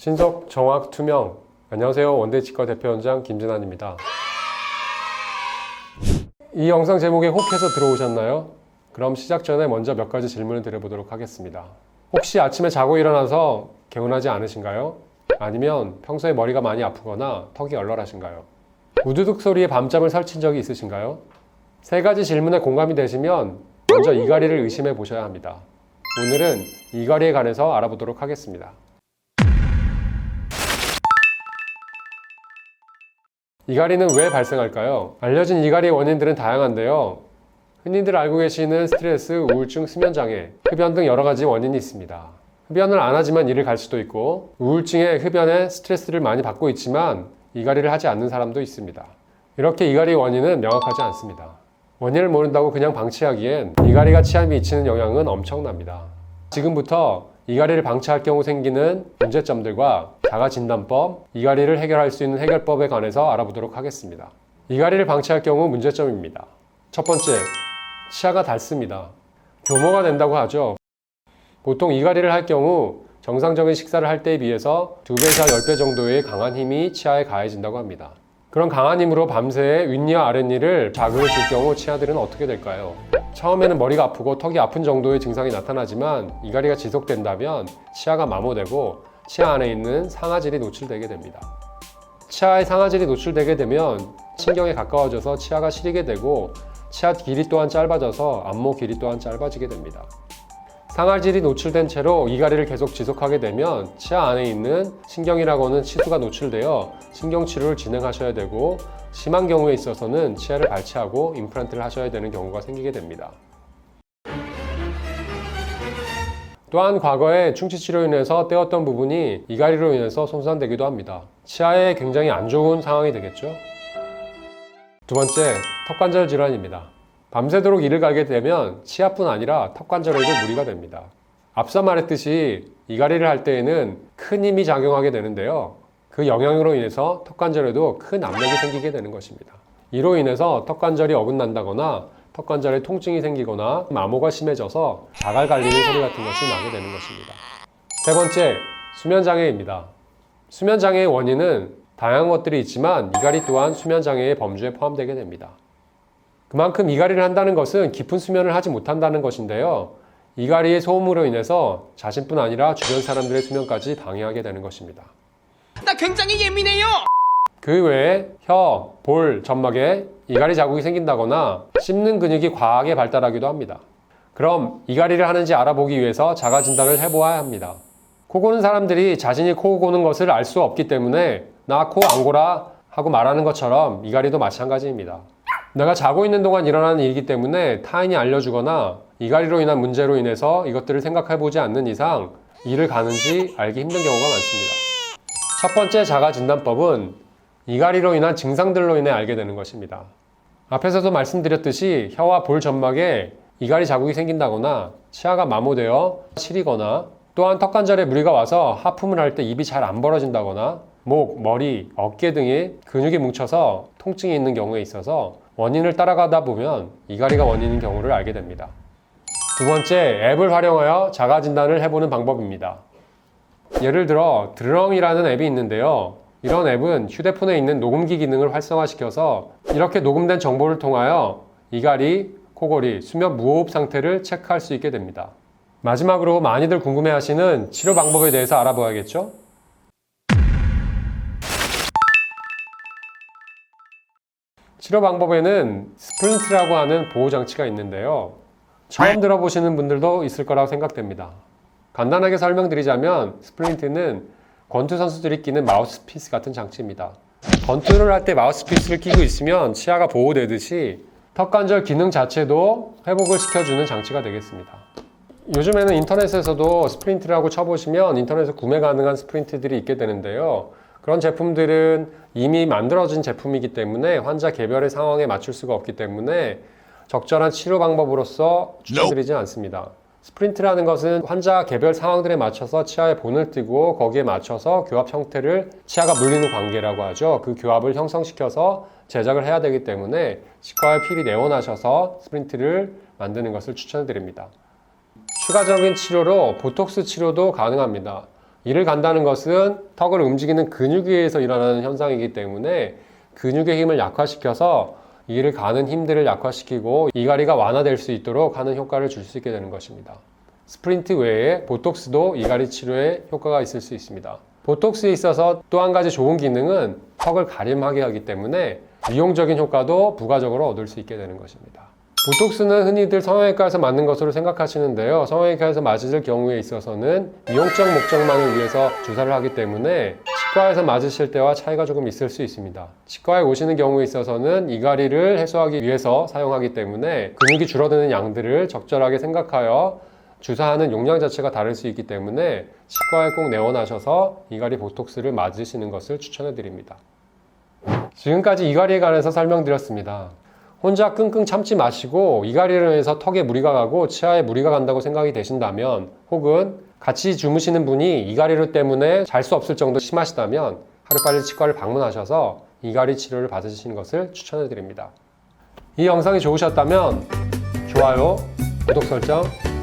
신속, 정확, 투명. 안녕하세요. 원데이치과 대표원장 김진환입니다. 이 영상 제목에 혹해서 들어오셨나요? 그럼 시작 전에 먼저 몇 가지 질문을 드려보도록 하겠습니다. 혹시 아침에 자고 일어나서 개운하지 않으신가요? 아니면 평소에 머리가 많이 아프거나 턱이 얼얼하신가요? 우두둑 소리에 밤잠을 설친 적이 있으신가요? 세 가지 질문에 공감이 되시면 먼저 이갈이를 의심해 보셔야 합니다. 오늘은 이갈이에 관해서 알아보도록 하겠습니다. 이갈이는 왜 발생할까요? 알려진 이갈이의 원인들은 다양한데요. 흔히들 알고 계시는 스트레스, 우울증, 수면장애, 흡연 등 여러 가지 원인이 있습니다. 흡연을 안 하지만 이를 갈 수도 있고, 우울증에 흡연에 스트레스를 많이 받고 있지만 이갈이를 하지 않는 사람도 있습니다. 이렇게 이갈이의 원인은 명확하지 않습니다. 원인을 모른다고 그냥 방치하기엔 이갈이가 치아에 미치는 영향은 엄청납니다. 지금부터 이갈이를 방치할 경우 생기는 문제점들과 자가진단법, 이갈이를 해결할 수 있는 해결법에 관해서 알아보도록 하겠습니다. 이갈이를 방치할 경우 문제점입니다. 첫 번째, 치아가 닳습니다. 교모가 된다고 하죠. 보통 이갈이를 할 경우 정상적인 식사를 할 때에 비해서 2배에서 10배 정도의 강한 힘이 치아에 가해진다고 합니다. 그런 강한 힘으로 밤새 윗니와 아랫니를 자극을 줄 경우 치아들은 어떻게 될까요? 처음에는 머리가 아프고 턱이 아픈 정도의 증상이 나타나지만 이갈이가 지속된다면 치아가 마모되고 치아 안에 있는 상아질이 노출되게 됩니다. 치아에 상아질이 노출되게 되면 신경에 가까워져서 치아가 시리게 되고 치아 길이 또한 짧아져서 안모 길이 또한 짧아지게 됩니다. 상아질이 노출된 채로 이갈이를 계속 지속하게 되면 치아 안에 있는 신경이라고 하는 치수가 노출되어 신경치료를 진행하셔야 되고 심한 경우에 있어서는 치아를 발치하고 임플란트를 하셔야 되는 경우가 생기게 됩니다. 또한 과거에 충치치료로 인해서 떼었던 부분이 이갈이로 인해서 손상되기도 합니다. 치아에 굉장히 안 좋은 상황이 되겠죠. 두 번째, 턱관절 질환입니다. 밤새도록 이를 갈게 되면 치아뿐 아니라 턱관절에도 무리가 됩니다. 앞서 말했듯이 이갈이를 할 때에는 큰 힘이 작용하게 되는데요. 그 영향으로 인해서 턱관절에도 큰 압력이 생기게 되는 것입니다. 이로 인해서 턱관절이 어긋난다거나 턱관절에 통증이 생기거나 마모가 심해져서 자갈 갈리는 소리 같은 것이 나게 되는 것입니다. 세 번째, 수면장애입니다. 수면장애의 원인은 다양한 것들이 있지만 이갈이 또한 수면장애의 범주에 포함되게 됩니다. 그만큼 이갈이를 한다는 것은 깊은 수면을 하지 못한다는 것인데요. 이갈이의 소음으로 인해서 자신뿐 아니라 주변 사람들의 수면까지 방해하게 되는 것입니다. 나 굉장히 예민해요! 그 외에 혀, 볼, 점막에 이갈이 자국이 생긴다거나 씹는 근육이 과하게 발달하기도 합니다. 그럼 이갈이를 하는지 알아보기 위해서 자가진단을 해보아야 합니다. 코 고는 사람들이 자신이 코 고는 것을 알 수 없기 때문에 나 코 안 고라 하고 말하는 것처럼 이갈이도 마찬가지입니다. 내가 자고 있는 동안 일어나는 일이기 때문에 타인이 알려주거나 이갈이로 인한 문제로 인해서 이것들을 생각해보지 않는 이상 이를 가는지 알기 힘든 경우가 많습니다. 첫 번째 자가진단법은 이갈이로 인한 증상들로 인해 알게 되는 것입니다. 앞에서도 말씀드렸듯이 혀와 볼 점막에 이갈이 자국이 생긴다거나 치아가 마모되어 시리거나 또한 턱관절에 무리가 와서 하품을 할 때 입이 잘 안 벌어진다거나 목, 머리, 어깨 등에 근육이 뭉쳐서 통증이 있는 경우에 있어서 원인을 따라가다 보면 이갈이가 원인인 경우를 알게 됩니다. 두 번째, 앱을 활용하여 자가진단을 해보는 방법입니다. 예를 들어 드렁이라는 앱이 있는데요. 이런 앱은 휴대폰에 있는 녹음기 기능을 활성화시켜서 이렇게 녹음된 정보를 통하여 이갈이, 코골이, 수면 무호흡 상태를 체크할 수 있게 됩니다. 마지막으로 많이들 궁금해하시는 치료 방법에 대해서 알아봐야겠죠? 치료 방법에는 스플린트라고 하는 보호장치가 있는데요. 처음 들어보시는 분들도 있을 거라고 생각됩니다. 간단하게 설명드리자면 스플린트는 권투 선수들이 끼는 마우스피스 같은 장치입니다. 권투를 할 때 마우스피스를 끼고 있으면 치아가 보호되듯이 턱관절 기능 자체도 회복을 시켜주는 장치가 되겠습니다. 요즘에는 인터넷에서도 스플린트라고 쳐보시면 인터넷에서 구매 가능한 스플린트들이 있게 되는데요. 그런 제품들은 이미 만들어진 제품이기 때문에 환자 개별의 상황에 맞출 수가 없기 때문에 적절한 치료 방법으로서 추천드리지 않습니다. 스프린트라는 것은 환자 개별 상황들에 맞춰서 치아에 본을 뜨고 거기에 맞춰서 교합 형태를 치아가 물리는 관계라고 하죠. 그 교합을 형성시켜서 제작을 해야 되기 때문에 치과에 필히 내원하셔서 스프린트를 만드는 것을 추천드립니다. 추가적인 치료로 보톡스 치료도 가능합니다. 이를 간다는 것은 턱을 움직이는 근육 위에서 일어나는 현상이기 때문에 근육의 힘을 약화시켜서 이를 가는 힘들을 약화시키고 이갈이가 완화될 수 있도록 하는 효과를 줄 수 있게 되는 것입니다. 스프린트 외에 보톡스도 이갈이 치료에 효과가 있을 수 있습니다. 보톡스에 있어서 또 한 가지 좋은 기능은 턱을 가림하게 하기 때문에 미용적인 효과도 부가적으로 얻을 수 있게 되는 것입니다. 보톡스는 흔히들 성형외과에서 맞는 것으로 생각하시는데요. 성형외과에서 맞을 경우에 있어서는 미용적 목적만을 위해서 주사를 하기 때문에 치과에서 맞으실 때와 차이가 조금 있을 수 있습니다. 치과에 오시는 경우에 있어서는 이갈이를 해소하기 위해서 사용하기 때문에 근육이 줄어드는 양들을 적절하게 생각하여 주사하는 용량 자체가 다를 수 있기 때문에 치과에 꼭 내원하셔서 이갈이 보톡스를 맞으시는 것을 추천해 드립니다. 지금까지 이갈이에 관해서 설명드렸습니다. 혼자 끙끙 참지 마시고 이갈이로 인해서 턱에 무리가 가고 치아에 무리가 간다고 생각이 되신다면 혹은 같이 주무시는 분이 이갈이로 때문에 잘 수 없을 정도 심하시다면 하루빨리 치과를 방문하셔서 이갈이 치료를 받으시는 것을 추천해 드립니다. 이 영상이 좋으셨다면 좋아요, 구독 설정,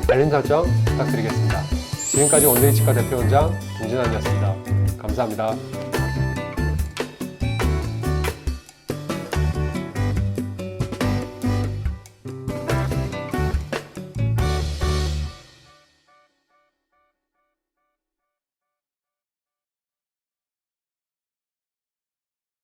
알림 설정 부탁드리겠습니다. 지금까지 원데이 치과 대표원장 김진환이었습니다. 감사합니다.